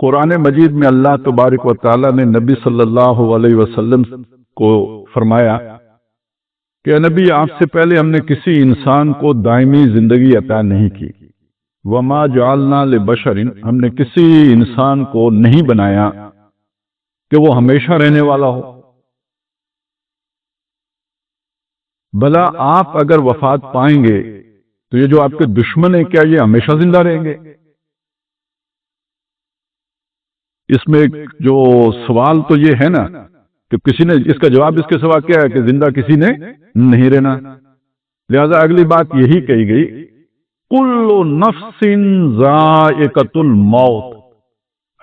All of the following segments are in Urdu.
قرآن مجید میں اللہ تبارک و تعالیٰ نے نبی صلی اللہ علیہ وسلم کو فرمایا کہ نبی آپ سے پہلے ہم نے کسی انسان کو دائمی زندگی عطا نہیں کی، وما جعلنا لبشر، ہم نے کسی انسان کو نہیں بنایا کہ وہ ہمیشہ رہنے والا ہو، بھلا آپ اگر وفات پائیں گے تو یہ جو آپ کے دشمن ہیں کیا یہ ہمیشہ زندہ رہیں گے؟ اس میں جو سوال تو یہ ہے نا کہ کسی نے اس کا جواب اس کے سوا کیا ہے کہ زندہ کسی نے نہیں رہنا، لہذا اگلی بات یہی کہی گئی کل نفس ذائقۃ الموت،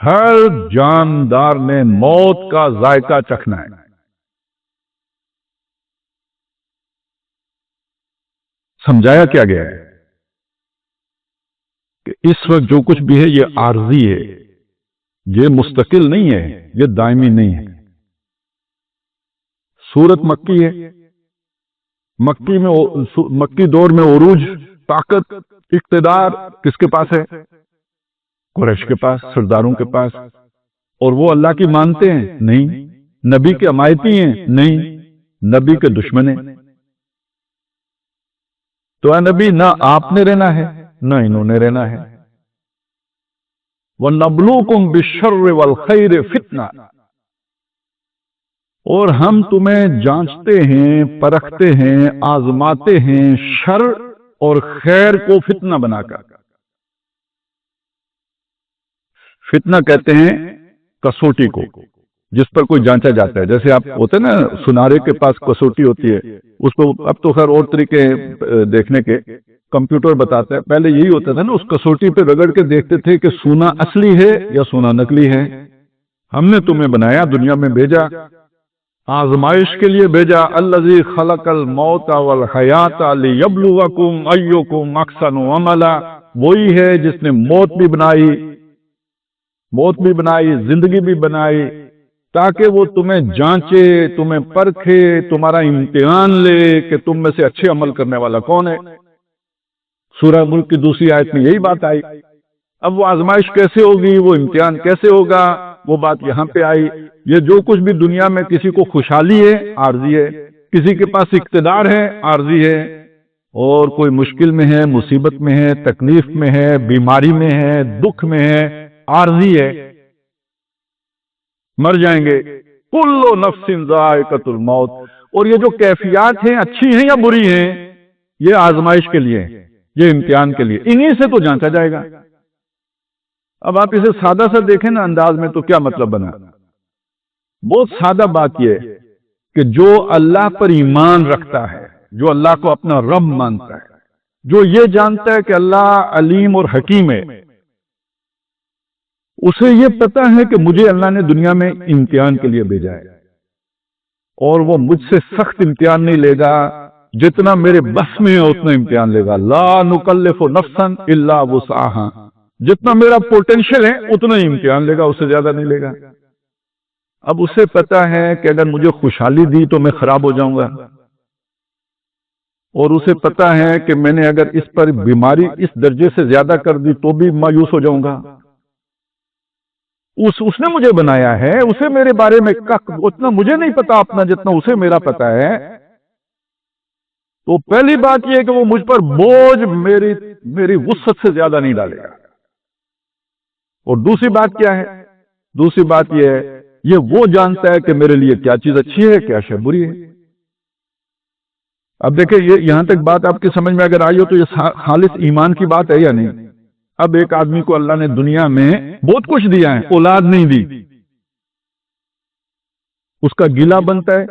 ہر جاندار نے موت کا ذائقہ چکھنا ہے۔ سمجھایا کیا گیا ہے کہ اس وقت جو کچھ بھی ہے یہ عارضی ہے، یہ مستقل نہیں ہے، یہ دائمی نہیں ہے۔ سورت مکی ہے، مکی دور میں عروج، طاقت، اقتدار کس کے پاس ہے؟ قریش کے پاس، سرداروں کے پاس، اور وہ اللہ کی مانتے ہیں؟ نہیں۔ نبی کے حمایتی ہیں؟ نہیں، نبی کے دشمن ہیں۔ تو اے نبی نہ آپ نے رہنا ہے نہ انہوں نے رہنا ہے۔ وَنَبْلُوكُمْ بِالشَّرِّ وَالْخَيْرِ فِتْنَةً، اور ہم تمہیں جانچتے ہیں، پرکھتے ہیں، آزماتے ہیں شر اور خیر کو فتنہ بنا کر۔ فتنہ کہتے ہیں کسوٹی کو، جس پر کوئی جانچا جاتا ہے، جیسے آپ ہوتے ہیں نا سنارے کے پاس کسوٹی ہوتی ہے، اس کو اب تو خیر اور طریقے دیکھنے کے، کمپیوٹر بتاتا ہے، پہلے یہی ہوتا تھا نا، اس کسوٹی پہ رگڑ کے دیکھتے تھے کہ سونا اصلی ہے یا سونا نکلی ہے۔ ہم نے تمہیں بنایا، دنیا میں بھیجا، آزمائش کے لیے بھیجا، الذی خلق الموت والحیات لیبلوکم ایکم احسن عملا، وہی ہے جس نے موت بھی بنائی، زندگی بھی بنائی، تاکہ وہ تمہیں جانچے، تمہیں پرکھے، تمہارا امتحان لے کہ تم میں سے اچھے عمل کرنے والا کون ہے۔ سورہ ملک کی دوسری آیت میں یہی بات آئی۔ اب وہ آزمائش کیسے ہوگی، وہ امتحان کیسے ہوگا، وہ بات یہاں پہ آئی۔ یہ جو کچھ بھی دنیا میں کسی کو خوشحالی ہے عارضی ہے، کسی کے پاس اقتدار ہے عارضی ہے، اور کوئی مشکل میں ہے، مصیبت میں ہے، تکلیف میں ہے، بیماری میں ہے، دکھ میں ہے، عارضی ہے، مر جائیں گے۔ کل نفس ذائقۃ الموت، اور یہ جو کیفیات ہیں اچھی ہیں یا بری ہیں، یہ آزمائش کے لیے، یہ امتحان کے لیے، انہی سے تو جانچا جائے گا۔ اب آپ اسے سادہ سا دیکھیں نا انداز میں تو کیا مطلب بنا؟ بہت سادہ بات یہ ہے کہ جو اللہ پر ایمان رکھتا ہے، جو اللہ کو اپنا رب مانتا ہے، جو یہ جانتا ہے کہ اللہ علیم اور حکیم ہے، اسے یہ پتا ہے کہ مجھے اللہ نے دنیا میں امتحان کے لیے بھیجا ہے، اور وہ مجھ سے سخت امتحان نہیں لے گا، جتنا میرے بس میں ہے اتنا امتحان لے گا۔ لا نکلف نفسا الا وسعها، جتنا میرا پوٹینشیل ہے اتنا ہی امتحان لے گا، اس سے زیادہ نہیں لے گا۔ اب اسے پتا ہے کہ اگر مجھے خوشحالی دی تو میں خراب ہو جاؤں گا، اور اسے پتا ہے کہ میں نے اگر اس پر بیماری اس درجے سے زیادہ کر دی تو بھی مایوس ہو جاؤں گا۔ اس نے مجھے بنایا ہے، اسے میرے بارے میں اتنا مجھے نہیں پتا اپنا جتنا اسے میرا پتا ہے۔ تو پہلی بات یہ ہے کہ وہ مجھ پر بوجھ میری وسعت سے زیادہ نہیں ڈالے گا۔ اور دوسری بات کیا ہے؟ دوسری بات یہ ہے، یہ وہ جانتا ہے کہ میرے لیے کیا چیز اچھی ہے، کیا شے بری ہے۔ اب دیکھیں یہاں تک بات آپ کی سمجھ میں اگر آئی ہو تو یہ خالص ایمان کی بات ہے یا نہیں؟ اب ایک آدمی کو اللہ نے دنیا میں بہت کچھ دیا ہے، اولاد نہیں دی، اس کا گلہ بنتا ہے،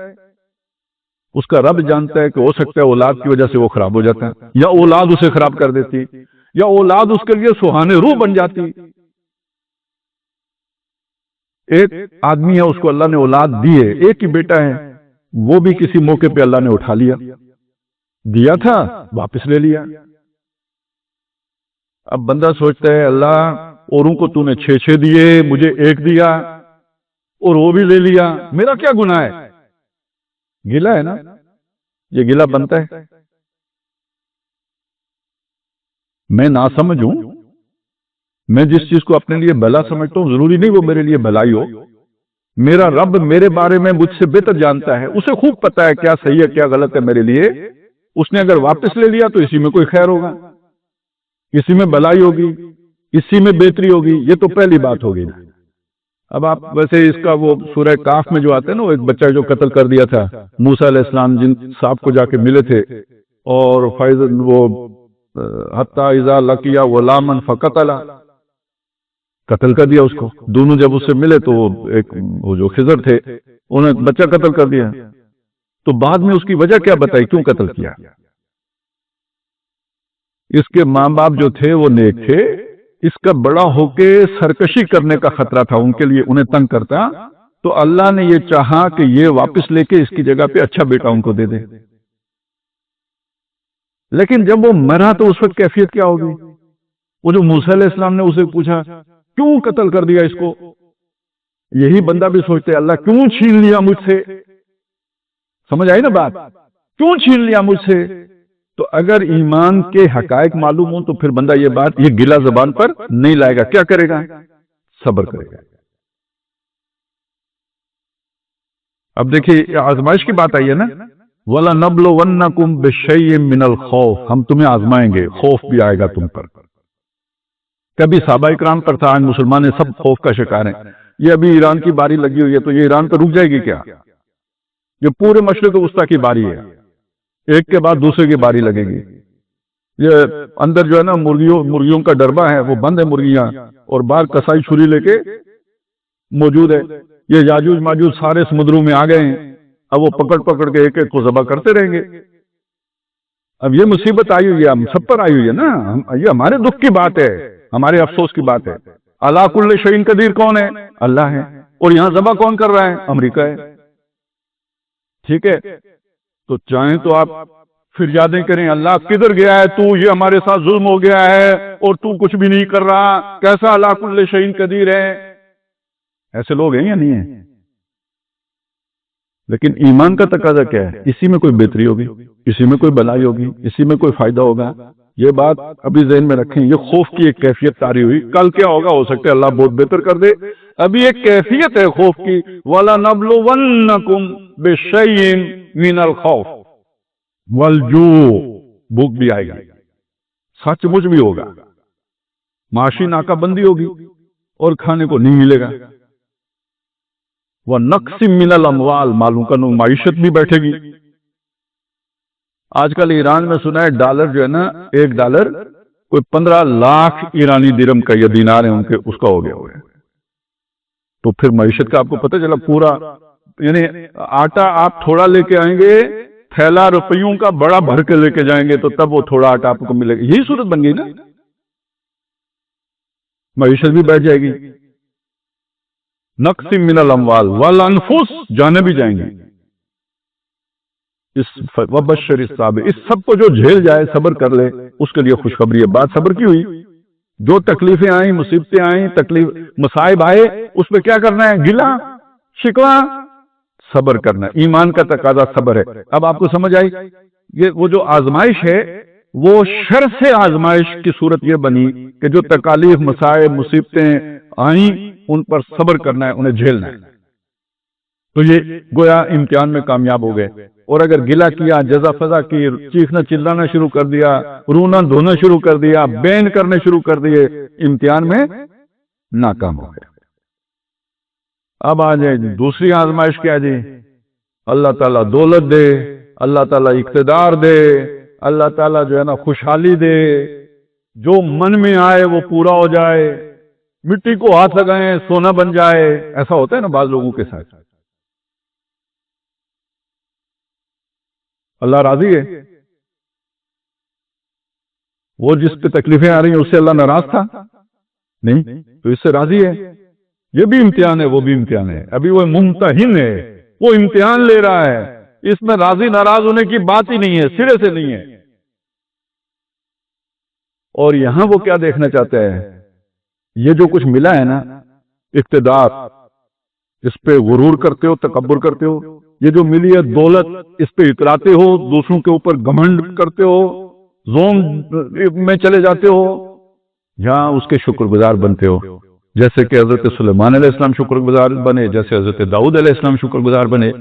اس کا رب جانتا ہے کہ ہو سکتا ہے اولاد کی وجہ سے وہ خراب ہو جاتا ہے، یا اولاد اسے خراب کر دیتی، یا اولاد اس کے لیے سہانے روح بن جاتی۔ ایک آدمی ہے، اس کو اللہ نے اولاد دی ہے، ایک ہی بیٹا ہے، وہ بھی کسی موقع پہ اللہ نے اٹھا لیا، دیا تھا واپس لے لیا۔ اب بندہ سوچتا ہے اللہ اوروں کو تو نے 6 دیے، مجھے 1 دیا اور وہ بھی لے لیا، میرا کیا گناہ ہے؟ گلہ ہے نا، یہ گلہ بنتا ہے۔ میں ناسمجھ ہوں، میں جس چیز کو اپنے لیے بھلا سمجھتا ہوں ضروری نہیں وہ میرے لیے بھلائی ہو. میرا رب میرے بارے میں مجھ سے بہتر جانتا ہے، اسے خوب پتا ہے کیا صحیح ہے کیا غلط ہے میرے لیے. اس نے اگر واپس لے لیا تو اسی میں کوئی خیر ہوگا، اسی میں بھلائی ہوگی، اسی میں بہتری ہوگی. یہ تو پہلی بات ہوگی نا. اب آپ ویسے اس کا وہ سورہ کاف میں جو آتا ہے نا، وہ ایک بچہ جو قتل کر دیا تھا موسیٰ علیہ السلام، جن صاحب کو جا کے ملے تھے، اور فیض وہ حتی اذا لقیا غلاما فقتل، قتل کر دیا اس کو. دونوں جب اس سے ملے تو وہ جو خضر تھے انہوں نے بچہ قتل کر دیا. تو بعد میں اس کی وجہ کیا بتائی کیوں قتل کیا؟ اس کے ماں باپ جو تھے وہ نیک تھے، اس کا بڑا ہو کے سرکشی کرنے کا خطرہ تھا ان کے لیے، انہیں تنگ کرتا. تو اللہ نے یہ چاہا کہ یہ واپس لے کے اس کی جگہ پہ اچھا بیٹا ان کو دے دے. لیکن جب وہ مرا تو اس وقت کیفیت کیا ہوگی؟ وہ جو موسیٰ علیہ السلام نے اسے پوچھا کیوں قتل کر دیا اس کو، یہی بندہ بھی سوچتے اللہ کیوں چھین لیا مجھ سے. سمجھ آئی نا بات؟ کیوں چھین لیا مجھ سے؟ تو اگر ایمان کے حقائق معلوم ہوں تو پھر بندہ یہ گلا زبان پر نہیں لائے گا. کیا کرے گا؟ صبر کرے گا. اب دیکھیے آزمائش کی بات آئی ہے نا، وَلَنَبْلُوَنَّكُمْ بِشَيْءٍ مِّنَ الْخَوْفِ، ہم تمہیں آزمائیں گے، خوف بھی آئے گا تم پر. کبھی صحابہ کرام پر تھا، آج مسلمان سب خوف کا شکار ہیں. یہ ابھی ایران کی باری لگی ہوئی ہے تو یہ ایران پہ رک جائے گی کیا؟ یہ پورے مشرق وسطیٰ کی باری ہے، ایک کے بعد دوسرے کی باری لگے گی. یہ اندر جو ہے نا مرغیوں کا ڈربہ ہے، وہ بند ہے مرغیاں، اور باہر کسائی چھری لے کے موجود ہے. یہ یاجوج ماجوج سارے سمندروں میں آ گئے ہیں، اب وہ پکڑ پکڑ کے ایک ایک کو ذبح کرتے رہیں گے. اب یہ مصیبت آئی ہوئی ہے، ہم سب پر آئی ہوئی ہے نا. یہ ہمارے دکھ کی بات ہے، ہمارے افسوس کی بات ہے. علی کل شیء قدیر کون ہے؟ اللہ ہے. اور یہاں ذبح کون کر رہا ہے؟ امریکہ ہے. ٹھیک ہے، تو چاہیں تو آپ پھر یادیں کریں اللہ کدھر گیا ہے تو، یہ ہمارے ساتھ ظلم ہو گیا ہے اور تو کچھ بھی نہیں کر رہا، کیسا علی کل شیء قدیر ہے. ایسے لوگ ہیں یا نہیں ہیں؟ لیکن ایمان کا تقاضا کیا ہے؟ اسی میں کوئی بہتری ہوگی، اسی میں کوئی بھلائی ہوگی، اسی میں کوئی فائدہ ہوگا. یہ بات ابھی ذہن میں رکھیں. یہ خوف کی ایک کیفیت تاری ہوئی، کل کیا ہوگا ہو سکتا ہے اللہ بہت بہتر کر دے. ابھی ایک کیفیت ہے خوف کی، وَلَنَبْلُوَنَّكُمْ بِشَيْءٍ مِّنَ الْخَوْفِ وَالْجُوعِ، بھوک بھی آئے گی، سچ مچ بھی ہوگا، معاشی ناکہ بندی ہوگی اور کھانے کو نہیں ملے گا. وَنَقْصٍ مِّنَ الْأَمْوَالِ، مالوں کا معیشت بھی بیٹھے گی. آج کل ایران میں سنا ہے ڈالر جو ہے نا، ایک ڈالر کوئی 15 لاکھ ایرانی درہم کا یا دینار ہے ان کے، اس کا ہو گیا ہوئے. تو پھر معیشت کا آپ کو پتہ چلا پورا، یعنی آٹا آپ تھوڑا لے کے آئیں گے، تھیلا روپیوں کا بڑا بھر کے لے کے جائیں گے تو تب وہ تھوڑا آٹا آپ کو ملے گا. یہی صورت بن گئی نا، معیشت بھی بیٹھ جائے گی. نقص من الاموال والانفس، جانے بھی جائیں گی. وبشر الصابرین، اس سب کو جو جھیل جائے صبر کر لے اس کے لیے خوشخبری ہے. بات صبر کی ہوئی، جو تکلیفیں آئیں، مصیبتیں آئیں، مصائب آئے، اس پہ کیا کرنا ہے؟ گلا شکوا، صبر کرنا. ایمان کا تقاضا صبر ہے. اب آپ کو سمجھ آئی؟ یہ وہ جو آزمائش ہے وہ شر سے آزمائش کی صورت یہ بنی کہ جو تکالیف، مصائب، مصیبتیں آئیں ان پر صبر کرنا ہے، انہیں جھیلنا ہے. تو یہ گویا امتحان میں کامیاب ہو گئے. اور اگر گلہ کیا، جزا فضا کی، چیخنا چلانا شروع کر دیا، رونا دھونا شروع کر دیا، بین کرنے شروع کر دیے، امتحان میں ناکام ہو گئے. اب آ جائے دوسری آزمائش کیا جی؟ اللہ تعالیٰ دولت دے، اللہ تعالیٰ اقتدار دے، اللہ تعالیٰ جو ہے نا خوشحالی دے، جو من میں آئے وہ پورا ہو جائے، مٹی کو ہاتھ لگائیں سونا بن جائے. ایسا ہوتا ہے نا بعض لوگوں کے ساتھ. اللہ راضی ہے؟ وہ جس پہ تکلیفیں آ رہی ہیں اس سے اللہ ناراض تھا؟ نہیں، تو اس سے راضی ہے. یہ بھی امتحان ہے، وہ بھی امتحان ہے. ابھی وہ ممتحن ہے، وہ امتحان لے رہا ہے. اس میں راضی ناراض ہونے کی بات ہی نہیں ہے، سرے سے نہیں ہے. اور یہاں وہ کیا دیکھنا چاہتا ہے؟ یہ جو کچھ ملا ہے نا، اقتدار، اس پہ غرور کرتے ہو، تکبر کرتے ہو. یہ جو ملی ہے دولت، اس پہ اتراتے ہو، دوسروں کے اوپر گھمنڈ کرتے ہو، زوم میں چلے جاتے ہو. یہاں اس کے شکر گزار بنتے ہو، جیسے کہ حضرت سلیمان علیہ السلام شکر گزار بنے، جیسے حضرت داؤد علیہ السلام شکر گزار بنے.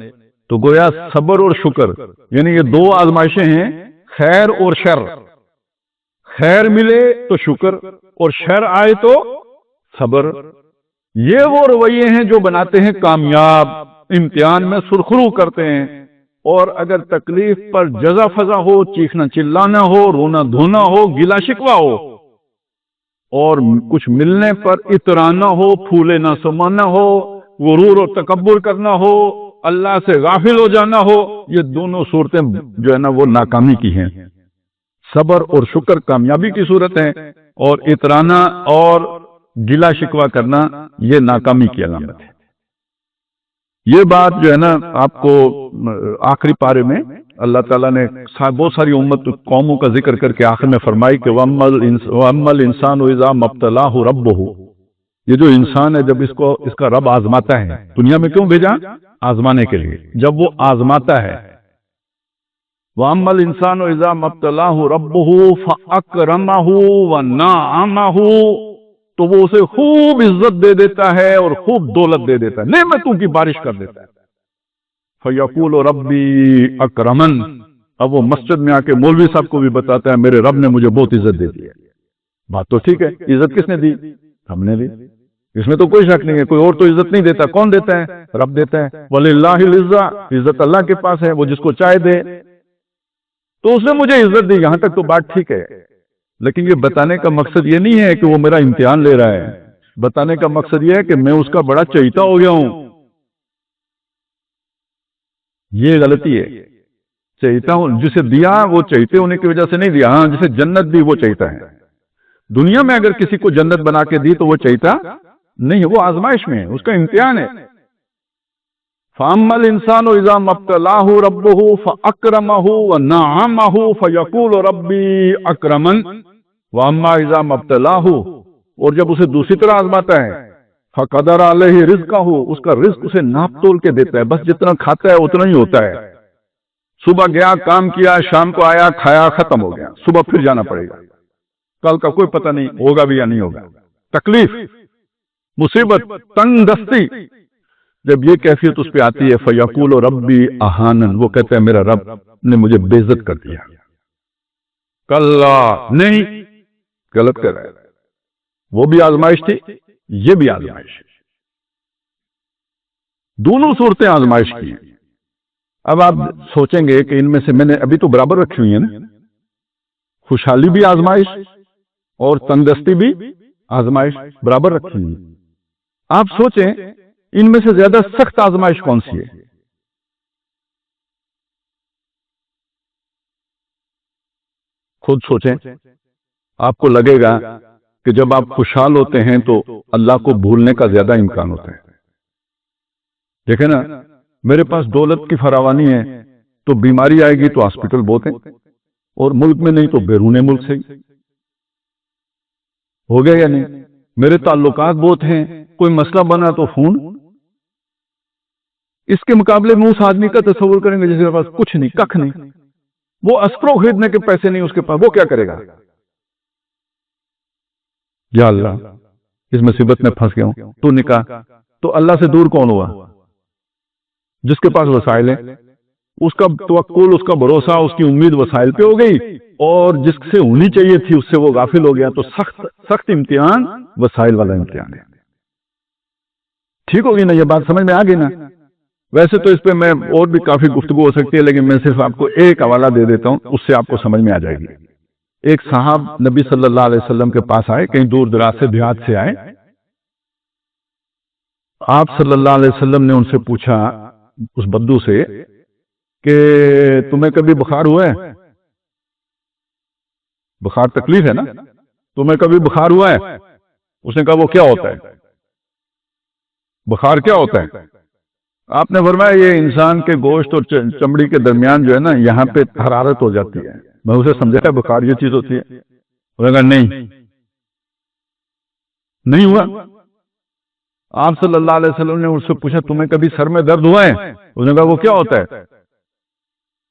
تو گویا صبر اور شکر یعنی یہ دو آزمائشیں ہیں، خیر اور شر. خیر ملے تو شکر اور شر آئے تو صبر. یہ وہ رویے ہیں جو بناتے ہیں کامیاب، امتحان میں سرخرو کرتے ہیں. اور اگر تکلیف پر جزا فضا ہو، چیخنا چلانا ہو، رونا دھونا ہو، گلا شکوا ہو، اور کچھ ملنے پر اترانا ہو، پھولے نہ سمانا ہو، غرور اور تکبر کرنا ہو، اللہ سے غافل ہو جانا ہو، یہ دونوں صورتیں جو ہے نا وہ ناکامی کی ہیں. صبر اور شکر کامیابی کی صورت ہے، اور اترانا اور گلا شکوا کرنا یہ ناکامی کی علامت ہے. یہ بات جو ہے نا آپ کو آخری پارے میں اللہ تعالیٰ نے بہت ساری امت قوموں کا ذکر کر کے آخر میں فرمائی کہ وَأَمَّا الْإِنسَانُ إِذَا مَا ابْتَلَاهُ رَبُّهُ. یہ جو انسان ہے جب اس کا رب آزماتا ہے، دنیا میں کیوں بھیجا؟ آزمانے کے لیے. جب وہ آزماتا ہے، وَأَمَّا الْإِنسَانُ إِذَا مَا ابْتَلَاهُ رَبُّهُ فَأَكْرَمَهُ وَنَعَّمَهُ، تو وہ اسے خوب عزت دے دیتا ہے اور خوب دولت دے دیتا ہے، نعمتوں کی بارش کر دیتا ہے. فَيَقُولُ رَبِّي أَكْرَمَنِ. اب وہ مسجد میں آ کے مولوی صاحب کو بھی بتاتا ہے میرے رب نے مجھے بہت عزت دے دی ہے. بات تو ٹھیک ہے، عزت کس نے دی؟ ہم نے دی، اس میں تو کوئی شک نہیں ہے. کوئی اور تو عزت نہیں دیتا، کون دیتا ہے؟ رب دیتا ہے. وَلِلَّهِ الْعِزَّةُ، عزت اللہ کے پاس ہے، وہ جس کو چاہے دے. تو اس نے مجھے عزت دی، یہاں تک تو بات ٹھیک ہے. لیکن یہ بتانے کا مقصد یہ نہیں ہے کہ وہ میرا امتحان لے رہا ہے. بتانے کا مقصد یہ ہے کہ میں اس کا بڑا چہیتا ہو گیا ہوں. یہ غلطی ہے. چہیتا ہوں جسے دیا وہ چہیتے ہونے کی وجہ سے نہیں دیا. ہاں جسے جنت دی وہ چہیتا ہے. دنیا میں اگر کسی کو جنت بنا کے دی تو وہ چہیتا نہیں ہے، وہ آزمائش میں ہے، اس کا امتحان ہے. فَأَمَّا الْإِنسَانُ إِذَا مَا ابْتَلَاهُ رَبُّهُ فَأَكْرَمَهُ وَنَعَّمَهُ فَيَقُولُ رَبِّي أَكْرَمَنِ. وَأَمَّا إِذَا مَا ابْتَلَاهُ، اور جب اسے دوسری طرح آزماتا ہے، فَقَدَرَ عَلَيْهِ رِزْقَهُ، اس کا رزق اسے ناپ تول کے دیتا ہے، بس جتنا کھاتا ہے اتنا ہی ہوتا ہے. صبح گیا کام کیا، شام کو آیا کھایا ختم ہو گیا، صبح پھر جانا پڑے گا، کل کا کوئی پتہ نہیں ہوگا بھی یا نہیں ہوگا. تکلیف، مصیبت، تنگ دستی، جب یہ کیفیت اس پہ آتی ہے فَيَقُولُ رَبِّي أَهَانَنِ، وہ کہتا ہے میرا رب نے مجھے بے عزت کر دیا. کلا، نہیں، غلط کر رہا ہے. وہ بھی آزمائش تھی، یہ بھی آزمائش ہے. دونوں صورتیں آزمائش کی ہیں. اب آپ سوچیں گے کہ ان میں سے میں نے ابھی تو برابر رکھی ہوئی ہیں نا، خوشحالی بھی آزمائش اور تندرستی بھی آزمائش برابر رکھی ہوئی ہے. آپ سوچیں ان میں سے زیادہ سخت آزمائش کون سی ہے؟ خود سوچیں. آپ کو لگے گا کہ جب آپ خوشحال ہوتے ہیں تو اللہ کو بھولنے کا زیادہ امکان ہوتا ہے. دیکھیں نا، میرے پاس دولت کی فراوانی ہے تو بیماری آئے گی تو ہاسپٹل بہت ہیں، اور ملک میں نہیں تو بیرون ملک سے. ہو گیا یا نہیں؟ میرے تعلقات بہت ہیں، کوئی مسئلہ بنا تو فون. اس کے مقابلے میں اس آدمی کا تصور کریں گے جس کے پاس کچھ نہیں، ککھ نہیں، وہ اسپرو خریدنے کے پیسے نہیں اس کے پاس، وہ کیا کرے گا؟ یا اللہ اس مصیبت میں پھنس گیا ہوں، تو نکاح. تو اللہ سے دور کون ہوا؟ جس کے پاس وسائل ہیں، اس کا توکل، اس کا بھروسہ، اس کی امید وسائل پہ ہو گئی، اور جس سے ہونی چاہیے تھی اس سے وہ غافل ہو گیا. تو سخت امتحان وسائل والا امتحان ہے. ٹھیک ہوگی نا؟ یہ بات سمجھ میں آ گئی نا؟ ویسے تو اس پہ میں اور بھی کافی گفتگو ہو سکتی ہے، لیکن میں صرف آپ کو ایک حوالہ دے دیتا ہوں، اس سے آپ کو سمجھ میں آ جائے گی. ایک صاحب نبی صلی اللہ علیہ وسلم کے پاس آئے، کہیں دور دراز سے دیہات سے آئے. آپ صلی اللہ علیہ وسلم نے ان سے پوچھا، اس بدو سے، کہ تمہیں کبھی بخار ہوا ہے؟ بخار تکلیف ہے نا، تمہیں کبھی بخار ہوا ہے؟ اس نے کہا وہ کیا ہوتا ہے؟ بخار کیا ہوتا ہے؟ آپ نے فرمایا یہ انسان کے گوشت اور چمڑی کے درمیان جو ہے نا یہاں پہ حرارت ہو جاتی ہے. میں اسے سمجھا بخار یہ چیز ہوتی ہے. انہوں نے کہا نہیں ہوا. آپ صلی اللہ علیہ وسلم نے اس سے پوچھا تمہیں کبھی سر میں درد ہوا ہے؟ اس نے کہا وہ کیا ہوتا ہے؟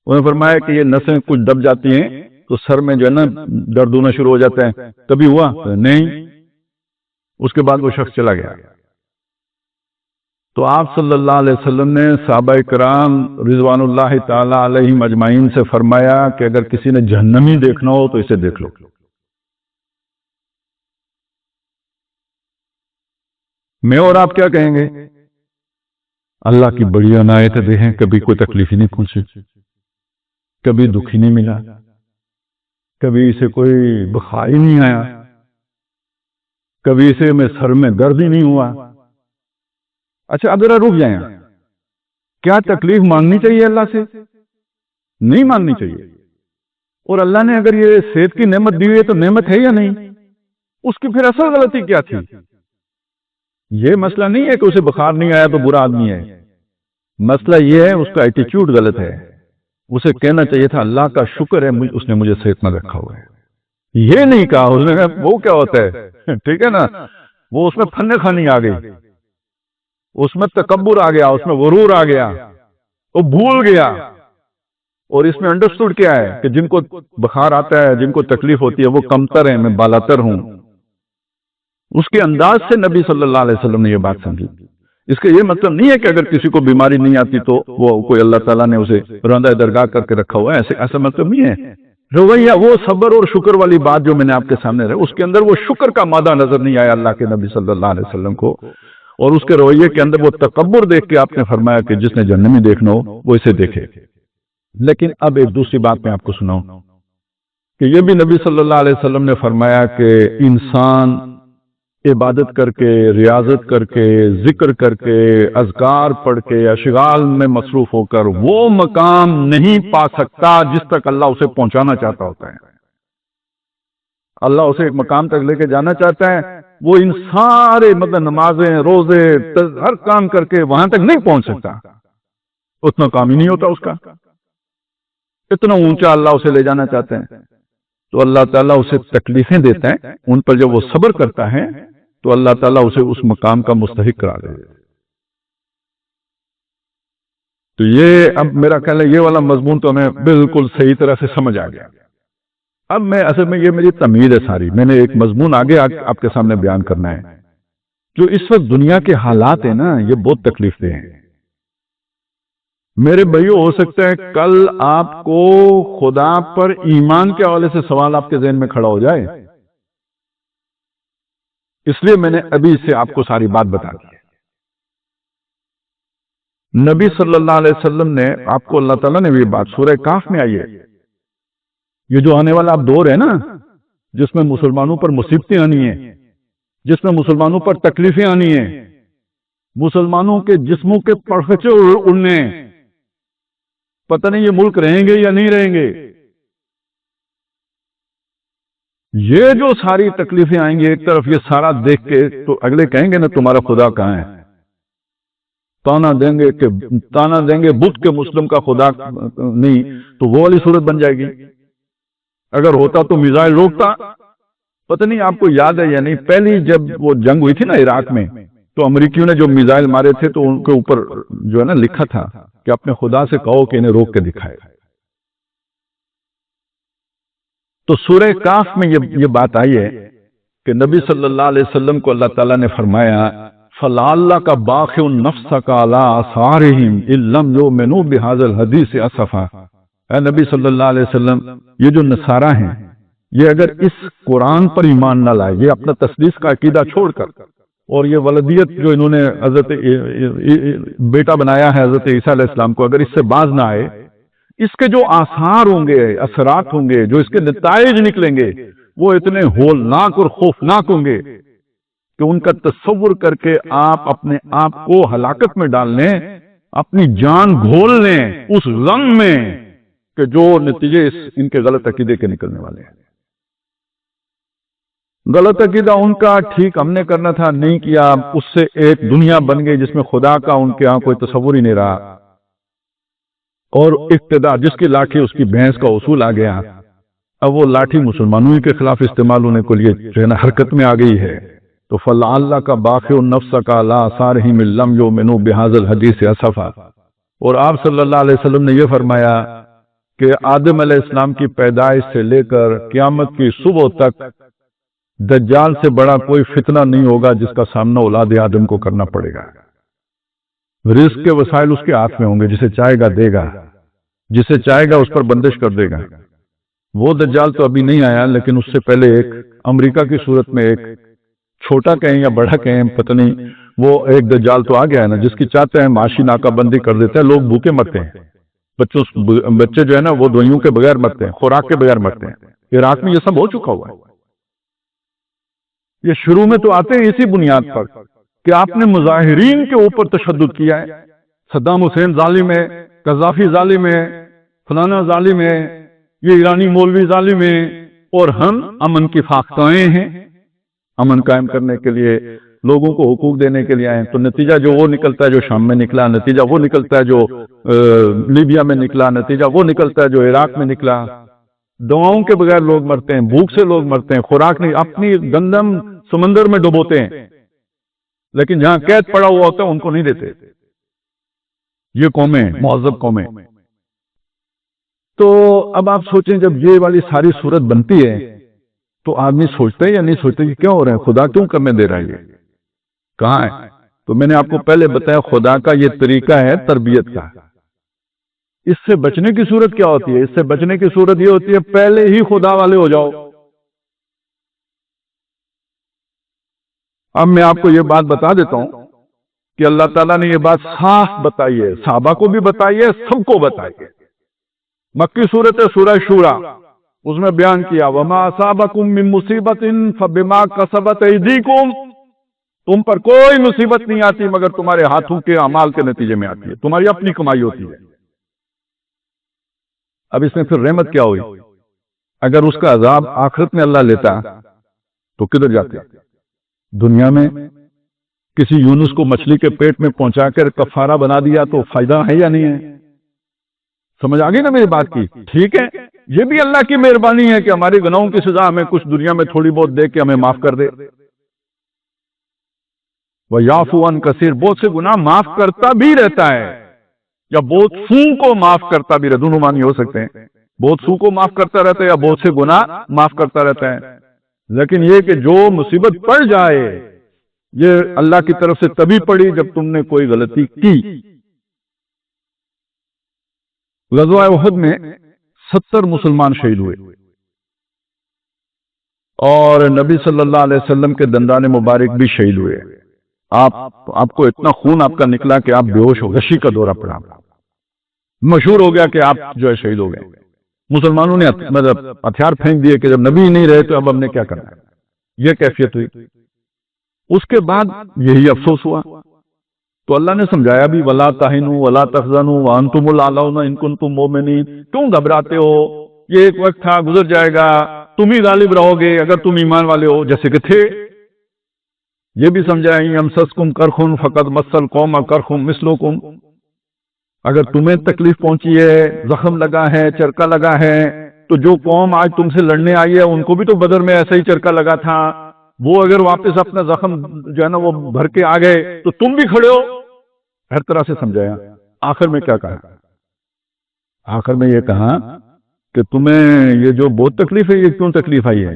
انہوں نے فرمایا کہ یہ نسیں کچھ دب جاتی ہیں تو سر میں جو ہے نا درد ہونا شروع ہو جاتا ہے، کبھی ہوا نہیں، اس کے بعد وہ شخص چلا گیا۔ تو آپ صلی اللہ علیہ وسلم نے صحابہ کرام رضوان اللہ تعالی علیہم اجمعین سے فرمایا کہ اگر کسی نے جہنمی دیکھنا ہو تو اسے دیکھ لو۔ میں اور آپ کیا کہیں گے؟ اللہ کی بڑی عنایت دیکھیں، کبھی کوئی تکلیف ہی نہیں پہنچی، کبھی دکھ ہی نہیں ملا، کبھی اسے کوئی بخار ہی نہیں آیا، کبھی اسے میں سر میں درد ہی نہیں ہوا۔ اچھا اب ذرا رک جائیں، کیا تکلیف مانگنی چاہیے اللہ سے؟ نہیں مانگنی چاہیے۔ اور اللہ نے اگر یہ صحت کی نعمت دی ہوئی ہے تو نعمت ہے یا نہیں؟ اس کی پھر اصل غلطی کیا تھی؟ یہ مسئلہ نہیں ہے کہ اسے بخار نہیں آیا تو برا آدمی ہے، مسئلہ یہ ہے اس کا ایٹیچیوڈ غلط ہے۔ اسے کہنا چاہیے تھا اللہ کا شکر ہے اس نے مجھے صحت مند رکھا ہوا ہے، یہ نہیں کہا اس نے کہا وہ کیا ہوتا ہے، ٹھیک ہے نا، وہ اس میں فن خانی آ گئی، اس میں تکبر آ گیا، اس میں غرور آ گیا، وہ بھول گیا۔ اور اس میں انڈرسٹوڈ کیا ہے کہ جن کو بخار آتا ہے، جن کو تکلیف ہوتی ہے، وہ کمتر ہیں، میں بالاتر ہوں۔ اس کے انداز سے نبی صلی اللہ علیہ وسلم نے یہ بات سمجھی۔ اس کا یہ مطلب نہیں ہے کہ اگر کسی کو بیماری نہیں آتی تو وہ کوئی اللہ تعالیٰ نے اسے رندہ درگاہ کر کے رکھا ہوا ہے، ایسا مطلب نہیں ہے۔ رویہ وہ صبر اور شکر والی بات جو میں نے آپ کے سامنے رہی، اس کے اندر وہ شکر کا مادہ نظر نہیں آیا اللہ کے نبی صلی اللہ علیہ وسلم کو، اور اس کے رویے کے اندر وہ تکبر دیکھ کے آپ نے فرمایا کہ جس نے جہنمی دیکھنا ہو وہ اسے دیکھے۔ لیکن اب ایک دوسری بات میں آپ کو سناؤں کہ یہ بھی نبی صلی اللہ علیہ وسلم نے فرمایا کہ انسان عبادت کر کے، ریاضت کر کے، ذکر کر کے، اذکار پڑھ کے، اشغال میں مصروف ہو کر وہ مقام نہیں پا سکتا جس تک اللہ اسے پہنچانا چاہتا ہوتا ہے۔ اللہ اسے ایک مقام تک لے کے جانا چاہتا ہے، وہ ان سارے نمازیں، روزے، ہر کام کر کے وہاں تک نہیں پہنچ سکتا، اتنا کام ہی نہیں ہوتا اس کا، اتنا اونچا اللہ اسے لے جانا چاہتے ہیں۔ تو اللہ تعالیٰ اسے تکلیفیں دیتا ہے، ان پر جب وہ صبر کرتا ہے تو اللہ تعالیٰ اسے اس مقام کا مستحق قرار دے۔ تو یہ اب میرا خیال ہے یہ والا مضمون تو ہمیں بالکل صحیح طرح سے سمجھ آ گیا۔ اب میں اصل میں یہ میری تمہید ہے ساری، میں نے ایک مضمون آگے آپ کے سامنے بیان کرنا ہے۔ جو اس وقت دنیا کے حالات ہیں نا، یہ بہت تکلیف دہ ہیں میرے بھائیو۔ ہو سکتا ہے کل آپ کو خدا پر ایمان کے حوالے سے سوال آپ کے ذہن میں کھڑا ہو جائے، اس لیے میں نے ابھی سے آپ کو ساری بات بتا دی۔ نبی صلی اللہ علیہ وسلم نے آپ کو اللہ تعالیٰ نے بھی بات سورہ کاف میں آئی ہے، یہ جو آنے والا اب دور ہے نا، جس میں مسلمانوں پر مصیبتیں آنی ہیں، جس میں مسلمانوں پر تکلیفیں آنی ہیں، مسلمانوں کے جسموں کے پرخچے اڑنے، پتہ نہیں یہ ملک رہیں گے یا نہیں رہیں گے، یہ جو ساری تکلیفیں آئیں گی ایک طرف، یہ سارا دیکھ کے تو اگلے کہیں گے نا تمہارا خدا کہاں ہے، تانا دیں گے بت کے مسلم کا خدا نہیں، تو وہ والی صورت بن جائے گی۔ اگر ہوتا تو میزائل روکتا۔ پتہ نہیں آپ کو یاد ہے یا نہیں، پہلی جب وہ جنگ ہوئی تھی نا عراق میں، تو امریکیوں نے جو میزائل مارے تھے تو ان کے اوپر جو ہے نا لکھا تھا کہ اپنے خدا سے کہو کہ انہیں روک کے دکھائے۔ تو سورہ کاف میں یہ بات آئی ہے کہ نبی صلی اللہ علیہ وسلم کو اللہ تعالیٰ نے فرمایا فَلَعَلَّكَ بَاخِعٌ نَفْسَكَ عَلَىٰ آثَارِهِمْ إِن لَّمْ يُؤْمِنُوا بِهَٰذَا الْحَدِيثِ أَسَفًا۔ اے نبی صلی اللہ علیہ وسلم، یہ جو نصارہ ہیں، یہ اگر اس قرآن پر ایمان نہ لائے، یہ اپنا تثلیث کا عقیدہ چھوڑ کر، اور یہ ولدیت جو انہوں نے حضرت بیٹا بنایا ہے حضرت عیسیٰ علیہ السلام کو، اگر اس سے باز نہ آئے، اس کے جو آثار ہوں گے، اثرات ہوں گے، جو اس کے نتائج نکلیں گے، وہ اتنے ہولناک اور خوفناک ہوں گے کہ ان کا تصور کر کے آپ اپنے آپ کو ہلاکت میں ڈال لیں، اپنی جان گھول لیں اس غم میں کہ جو نتیجے ان کے غلط عقیدے کے نکلنے والے ہیں۔ غلط عقیدہ ان کا ٹھیک ہم نے کرنا تھا، نہیں کیا، اس سے ایک دنیا بن گئی جس میں خدا کا ان کے ہاں کوئی تصور ہی نہیں رہا، اور اقتداء جس کی لاٹھی اس کی بھینس کا اصول آ گیا۔ اب وہ لاٹھی مسلمانوں ہی کے خلاف استعمال ہونے کے لیے جو ہے نا حرکت میں آ گئی ہے۔ تو فَلَعَلَّكَ بَاخِعٌ نَفْسَكَ عَلَىٰ آثَارِهِمْ إِن لَّمْ يُؤْمِنُوا بِهَٰذَا الْحَدِيثِ أَسَفًا۔ اور آپ صلی اللہ علیہ وسلم نے یہ فرمایا کہ آدم علیہ السلام کی پیدائش سے لے کر قیامت کی صبح تک دجال سے بڑا کوئی فتنہ نہیں ہوگا جس کا سامنا اولاد آدم کو کرنا پڑے گا۔ رزق کے وسائل اس کے ہاتھ میں ہوں گے، جسے چاہے گا دے گا، جسے چاہے گا اس پر بندش کر دے گا۔ وہ دجال تو ابھی نہیں آیا، لیکن اس سے پہلے ایک امریکہ کی صورت میں ایک چھوٹا کہیں یا بڑا کہیں پتہ نہیں، وہ ایک دجال تو آ گیا ہے نا، جس کی چاہتے ہیں معاشی ناکہ بندی کر دیتے ہیں، لوگ بھوکے مرتے ہیں، بچے جو ہے نا وہ دوائیوں کے بغیر مرتے ہیں، خوراک کے بغیر مرتے ہیں۔ عراق میں یہ سب ہو چکا ہوا ہے۔ یہ شروع میں تو آتے ہیں اسی بنیاد پر کہ آپ نے مظاہرین کے اوپر تشدد کیا ہے، صدام حسین ظالم ہے، قذافی ظالم ہے، فلانا ظالم ہے، یہ ایرانی مولوی ظالم ہے، اور ہم امن کی فاختائیں ہیں، امن قائم کرنے کے لیے لوگوں کو حقوق دینے کے لیے آئے ہیں۔ تو نتیجہ جو وہ نکلتا ہے جو شام میں نکلا، نتیجہ وہ نکلتا ہے جو لیبیا میں نکلا، نتیجہ وہ نکلتا ہے جو عراق میں نکلا۔ دواؤں کے بغیر لوگ مرتے ہیں، بھوک سے لوگ مرتے ہیں، خوراک نہیں، اپنی گندم سمندر میں ڈبوتے ہیں، لیکن جہاں قید پڑا ہوا ہوتا ہے ان کو نہیں دیتے۔ یہ قومیں مہذب قومیں۔ تو اب آپ سوچیں جب یہ والی ساری صورت بنتی ہے تو آدمی سوچتا ہے یا نہیں سوچتا کہ کیوں ہو رہا ہے، خدا کیوں کرنے دے رہا ہے، یہ کہاں ہے؟ تو میں نے آپ کو پہلے بتایا خدا کا یہ طریقہ ہے تربیت کا۔ اس سے بچنے کی صورت کیا ہوتی ہے؟ اس سے بچنے کی صورت یہ ہوتی ہے پہلے ہی خدا والے ہو جاؤ۔ اب میں آپ کو یہ بات بتا دیتا ہوں کہ اللہ تعالیٰ نے یہ بات صاف بتائی ہے، صحابہ کو بھی بتائی ہے، سب کو بتائی ہے۔ مکی صورت ہے سورہ شورا، اس میں بیان کیا وَمَا أَصَابَكُم مِّن مُّصِيبَةٍ فَبِمَا كَسَبَتْ أَيْدِيكُمْ، تم پر کوئی مصیبت نہیں آتی مگر تمہارے ہاتھوں کے اعمال کے نتیجے میں آتی ہے، تمہاری اپنی کمائی ہوتی ہے۔ اب اس میں پھر رحمت کیا ہوئی؟ اگر اس کا عذاب آخرت میں اللہ لیتا تو کدھر جاتے؟ دنیا میں کسی یونس کو مچھلی کے پیٹ میں پہنچا کر کفارہ بنا دیا تو فائدہ ہے یا نہیں ہے؟ سمجھ آ گئی نا میری بات کی؟ ٹھیک ہے، یہ بھی اللہ کی مہربانی ہے کہ ہمارے گناہوں کی سزا ہمیں کچھ دنیا میں تھوڑی بہت دے کے ہمیں معاف کر دے۔ وَيَعْفُو عَنْ كَثِيرٍ، بہت سے گناہ معاف کرتا بھی رہتا ہے، یا بہت سو کو معاف کرتا بھی رہتا، دونوں معنی ہو سکتے ہیں، بہت سو کو معاف کرتا رہتا ہے یا بہت سے گناہ معاف کرتا رہتا ہے۔ لیکن یہ کہ جو مصیبت پڑ جائے یہ اللہ کی طرف سے تبھی پڑی جب تم نے کوئی غلطی کی۔ غزوہ احد میں 70 مسلمان شہید ہوئے اور نبی صلی اللہ علیہ وسلم کے دندان مبارک بھی شہید ہوئے۔ آپ کو اتنا خون آپ کا نکلا کہ آپ بے ہوش ہو، غشی کا دورہ پڑا، مشہور ہو گیا کہ آپ جو ہے شہید ہو گئے۔ مسلمانوں نے مطلب ہتھیار پھینک دیے کہ جب نبی نہیں رہے تو اب ہم نے کیا کرنا ہے، یہ کیفیت ہوئی۔ اس کے بعد یہی افسوس ہوا تو اللہ نے سمجھایا بھی وَلَا تَهِنُوا وَلَا تَحْزَنُوا وَأَنْتُمُ الْأَعْلَوْنَ إِن كُنتُم مُؤْمِنِينَ، کیوں گھبراتے ہو، یہ ایک وقت تھا گزر جائے گا، تم ہی غالب رہو گے اگر تم ایمان والے ہو جیسے کہ تھے۔ یہ بھی سمجھایا يَمْسَسْكُمْ قَرْحٌ فَقَدْ مَسَّ الْقَوْمَ قَرْحٌ مِثْلُكُمْ، اگر تمہیں تکلیف پہنچی ہے، زخم لگا ہے، چرکا لگا ہے، تو جو قوم آج تم سے لڑنے آئی ہے ان کو بھی تو بدر میں ایسا ہی چرکا لگا تھا، وہ اگر واپس اپنا زخم جو ہے نا وہ بھر کے آ گئے تو تم بھی کھڑے ہو۔ ہر طرح سے سمجھایا۔ آخر میں کیا کہا؟ آخر میں یہ کہا کہ تمہیں یہ جو بہت تکلیف ہے یہ کیوں تکلیف آئی ہے؟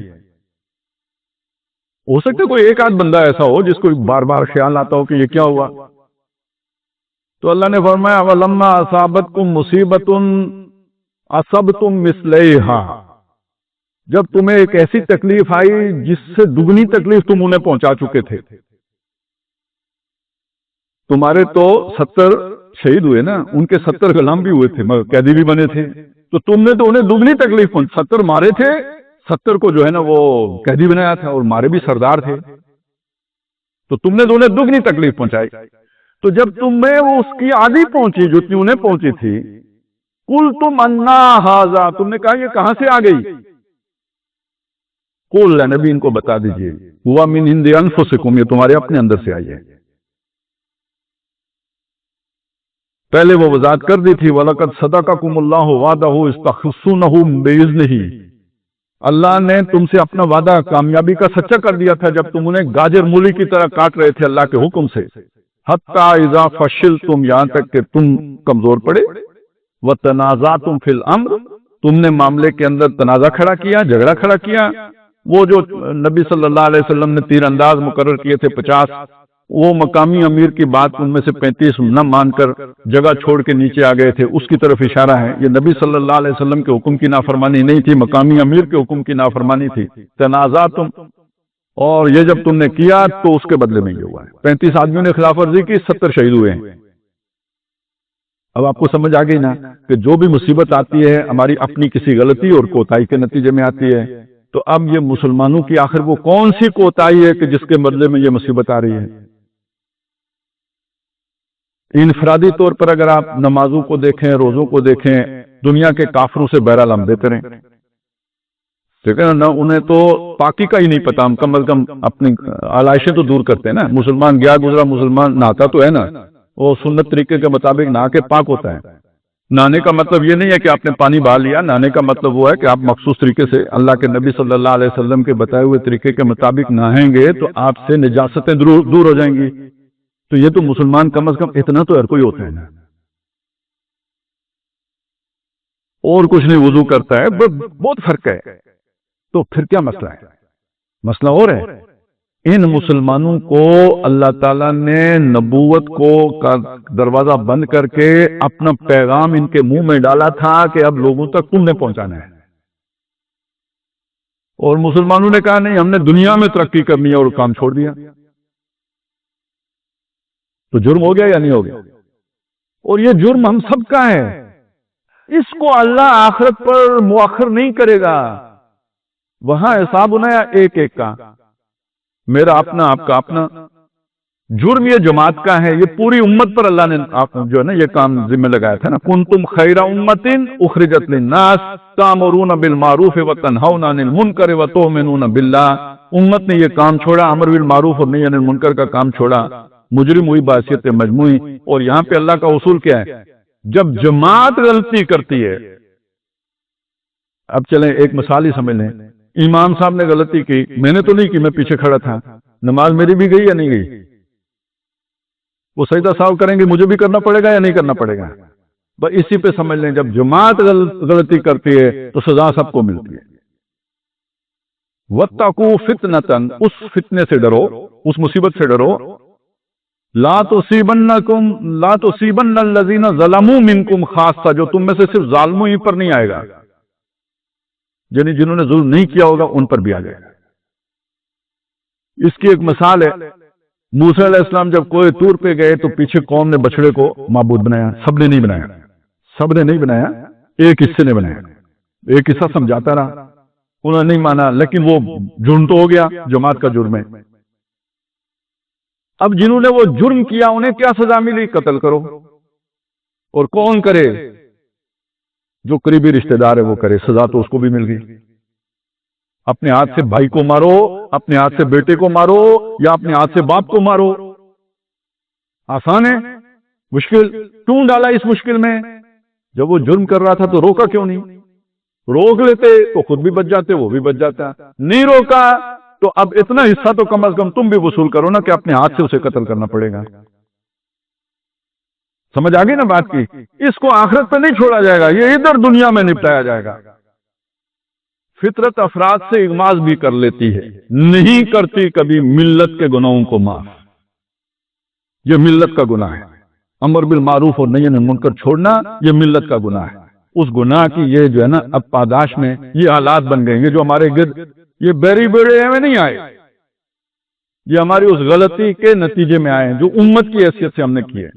ہو سکتا ہے کوئی ایک آدھ بندہ ایسا ہو جس کو بار بار خیال آتا ہو کہ یہ کیا ہوا، تو اللہ نے فرمایا وَلَمَّا أَصَابَتْكُم مُّصِيبَةٌ أَصَبْتُم مِّثْلَيْهَا، جب تمہیں ایک ایسی تکلیف آئی جس سے دگنی تکلیف تم انہیں پہنچا چکے تھے۔ تمہارے تو 70 شہید ہوئے نا، ان کے 70 غلام بھی ہوئے تھے، قیدی بھی بنے تھے، تو تم نے تو انہیں دگنی تکلیف 70 مارے تھے، 70 کو جو ہے نا وہ قیدی بنایا تھا اور مارے بھی سردار تھے، تو تم نے تو انہیں دگنی تکلیف پہنچائی۔ تو جب تمہیں اس کی آدھی پہنچی جو انہیں پہنچی تھی، قُلْتُمْ أَنَّا هَٰذَا، تم نے کہا یہ کہاں سے آ گئی؟ قُلْ، نبی ان کو بتا دیجئے، هُوَ مِنْ عِنْدِ أَنفُسِكُمْ، یہ تمہارے اپنے اندر سے آئی ہے۔ پہلے وہ وضاحت کر دی تھی وَلَقَدْ صَدَقَكُمُ اللَّهُ وَعْدَهُ إِذْ تَحُسُّونَهُم بِإِذْنِهِ، اللہ نے تم سے اپنا وعدہ کامیابی کا سچا کر دیا تھا جب تم انہیں گاجر مولی کی طرح کاٹ رہے تھے اللہ کے حکم سے، حَتَّىٰ إِذَا فَشِلْتُمْ، یہاں تک کہ تم کمزور پڑے، وَتَنَازَعْتُمْ فِي الْأَمْرِ، تم نے معاملے کے اندر تنازع کھڑا کیا، جھگڑا کھڑا کیا. وہ جو نبی صلی اللہ علیہ وسلم نے تیر انداز مقرر کیے تھے 50، وہ مقامی امیر کی بات ان میں سے 35 نہ مان کر جگہ چھوڑ کے نیچے آ گئے تھے، اس کی طرف اشارہ ہے. یہ نبی صلی اللہ علیہ وسلم کے حکم کی نافرمانی نہیں تھی، مقامی امیر کے حکم کی نافرمانی تھی. تنازعتم، اور یہ جب تم نے کیا تو اس کے بدلے میں یہ ہوا ہے. 35 آدمیوں نے خلاف ورزی کی، 70 شہید ہوئے ہیں. اب آپ کو سمجھ آ گئی نا کہ جو بھی مصیبت آتی ہے ہماری اپنی کسی غلطی اور کوتاہی کے نتیجے میں آتی ہے. تو اب یہ مسلمانوں کی آخر وہ کون سی کوتاہی ہے کہ جس کے بدلے میں یہ مصیبت آ رہی ہے؟ انفرادی طور پر اگر آپ نمازوں کو دیکھیں، روزوں کو دیکھیں، دنیا کے کافروں سے بہرحال ہم دیتے رہیں، ٹھیک ہے نا. انہیں تو پاکی کا ہی نہیں پتا، ہم کم از کم اپنی آلائشیں تو دور کرتے ہیں نا. مسلمان گیا گزرا مسلمان نہاتا تو ہے نا، وہ سنت طریقے کے مطابق نہا کے پاک ہوتا ہے. نہانے کا مطلب یہ نہیں ہے کہ آپ نے پانی بہا لیا، نہانے کا مطلب وہ ہے کہ آپ مخصوص طریقے سے اللہ کے نبی صلی اللہ علیہ وسلم کے بتائے ہوئے طریقے کے مطابق نہائیں گے تو آپ سے نجاستیں دور ہو جائیں گی. تو یہ تو مسلمان کم از کم اتنا تو ہر کوئی ہوتا ہے نا، اور کچھ نہیں وضو کرتا ہے، بہت فرق ہے. تو پھر کیا مسئلہ ہے؟ مسئلہ اور ہے. ان مسلمانوں کو اللہ تعالیٰ نے نبوت کو دروازہ بند کر کے اپنا پیغام ان کے منہ میں ڈالا تھا کہ اب لوگوں تک تم نے پہنچانا ہے. اور مسلمانوں نے کہا نہیں، ہم نے دنیا میں ترقی کرنی ہے اور کام چھوڑ دیا. تو جرم ہو گیا یا نہیں ہو گیا؟ اور یہ جرم ہم سب کا ہے. اس کو اللہ آخرت پر مؤخر نہیں کرے گا. وہاں حساب ہونا ہے ایک ایک کا، میرا اپنا، آپ کا اپنا. جرم یہ جماعت کا ہے، یہ پوری امت پر اللہ نے جو ہے نا یہ کام ذمہ لگایا تھا نا. کنتم خیر امت اخرجت للناس تأمرون بالمعروف وتنہون عن المنکر وتؤمنون باللہ. امت نے یہ کام چھوڑا، امر بالمعروف اور نہی عن المنکر کا کام چھوڑا، مجرم ہوئی بحیثیت مجموعی. اور یہاں پہ اللہ کا اصول کیا ہے؟ جب جماعت غلطی کرتی ہے، اب چلیں ایک مثال ہی سمجھ لیں. امام صاحب نے غلطی کی، میں نے تو نہیں کی، میں پیچھے کھڑا تھا، نماز میری بھی گئی یا نہیں گئی؟ وہ سجدہ سہو کریں گے، مجھے بھی کرنا پڑے گا یا نہیں کرنا پڑے گا؟ بس اسی پہ سمجھ لیں، جب جماعت غلطی کرتی ہے تو سزا سب کو ملتی ہے. وَاتَّقُوا فِتْنَةً، اس فتنے سے ڈرو، اس مصیبت سے ڈرو. لا تصیبن الذین ظلموا منکم خاصہ، جو تم میں سے صرف ظالموں ہی پر نہیں آئے گا، یعنی جنہوں نے ظلم نہیں کیا ہوگا ان پر بھی آ جائے گا. اس کی ایک مثال ہے، موسیٰ علیہ السلام جب کوہ طور پہ گئے تو پیچھے قوم نے بچڑے کو معبود بنایا. سب نے نہیں بنایا، ایک حصے نے بنایا. ایک حصہ سمجھاتا رہا، انہوں نے نہیں مانا، لیکن وہ جرم تو ہو گیا، جماعت کا جرم ہے. اب جنہوں نے وہ جرم کیا انہیں کیا سزا ملی؟ قتل کرو. اور کون کرے؟ جو قریبی رشتہ دار ہے وہ کرے. سزا تو اس کو بھی مل گئی. اپنے ہاتھ سے بھائی کو مارو، اپنے ہاتھ سے بیٹے کو مارو، یا اپنے ہاتھ سے باپ کو مارو. آسان ہے؟ مشکل کیوں ڈالا اس مشکل میں؟ جب وہ جرم کر رہا تھا تو روکا کیوں نہیں؟ روک لیتے تو خود بھی بچ جاتے، وہ بھی بچ جاتا. نہیں روکا تو اب اتنا حصہ تو کم از کم تم بھی وصول کرو نا کہ اپنے ہاتھ سے اسے قتل کرنا پڑے گا. سمجھ آ گئی نا بات کی؟ اس کو آخرت پہ نہیں چھوڑا جائے گا، یہ ادھر دنیا میں نپٹایا جائے گا. فطرت افراد سے اغماض بھی کر لیتی ہے، نہیں کرتی کبھی ملت کے گناہوں کو معاف. یہ ملت کا گناہ ہے. امر بالمعروف اور نہی عن المنکر چھوڑنا یہ ملت کا گناہ ہے. اس گناہ کی یہ جو ہے نا اب پاداش میں یہ حالات بن گئے ہیں جو ہمارے گرد یہ بیری بیڑے میں نہیں آئے، یہ ہماری اس غلطی کے نتیجے میں آئے ہیں جو امت کی حیثیت سے ہم نے کی ہے.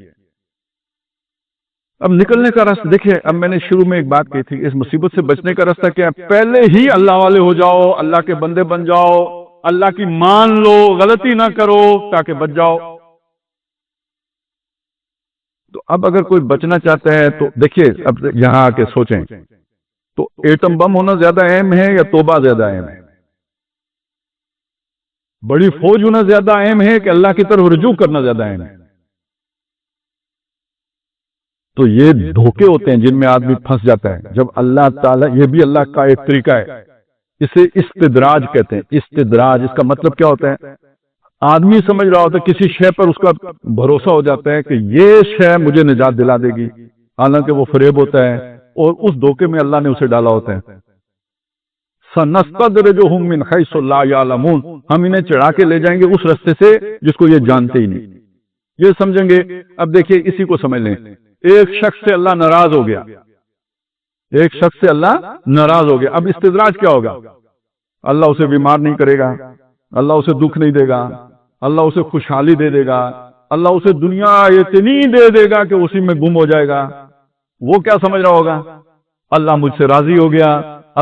اب نکلنے کا راستہ دیکھیں. اب میں نے شروع میں ایک بات کہی تھی، اس مصیبت سے بچنے کا راستہ کیا ہے؟ پہلے ہی اللہ والے ہو جاؤ، اللہ کے بندے بن جاؤ، اللہ کی مان لو، غلطی نہ کرو تاکہ بچ جاؤ. تو اب اگر کوئی بچنا چاہتا ہے تو دیکھیے، اب یہاں آ کے سوچیں تو ایٹم بم ہونا زیادہ اہم ہے یا توبہ زیادہ اہم ہے؟ بڑی فوج ہونا زیادہ اہم ہے کہ اللہ کی طرف رجوع کرنا زیادہ اہم ہے؟ تو یہ دھوکے ہوتے ہیں جن میں آدمی پھنس جاتا ہے. جب اللہ تعالیٰ، یہ بھی اللہ کا ایک طریقہ ہے، اسے استدراج کہتے ہیں. استدراج، اس کا مطلب کیا ہوتا ہے؟ آدمی سمجھ رہا ہوتا ہے کسی شے پر اس کا بھروسہ ہو جاتا ہے کہ یہ شے مجھے نجات دلا دے گی، حالانکہ وہ فریب ہوتا ہے اور اس دھوکے میں اللہ نے اسے ڈالا ہوتا ہے. سَنَسْتَدْرِجُهُم مِّنْ حَيْثُ لَا يَعْلَمُونَ، ہم انہیں چڑھا کے لے جائیں گے اس رستے سے جس کو یہ جانتے ہی نہیں. یہ سمجھیں گے. اب دیکھیے اسی کو سمجھ لیں. ایک شخص سے اللہ ناراض ہو گیا، ایک شخص سے اللہ ناراض ہو گیا. اب استدراج کیا ہوگا؟ اللہ اسے بیمار نہیں کرے گا، اللہ اسے دکھ نہیں دے گا، اللہ اسے خوشحالی دے دے گا، اللہ اسے دنیا اتنی دے دے گا کہ اسی میں گم ہو جائے گا. وہ کیا سمجھ رہا ہوگا؟ اللہ مجھ سے راضی ہو گیا،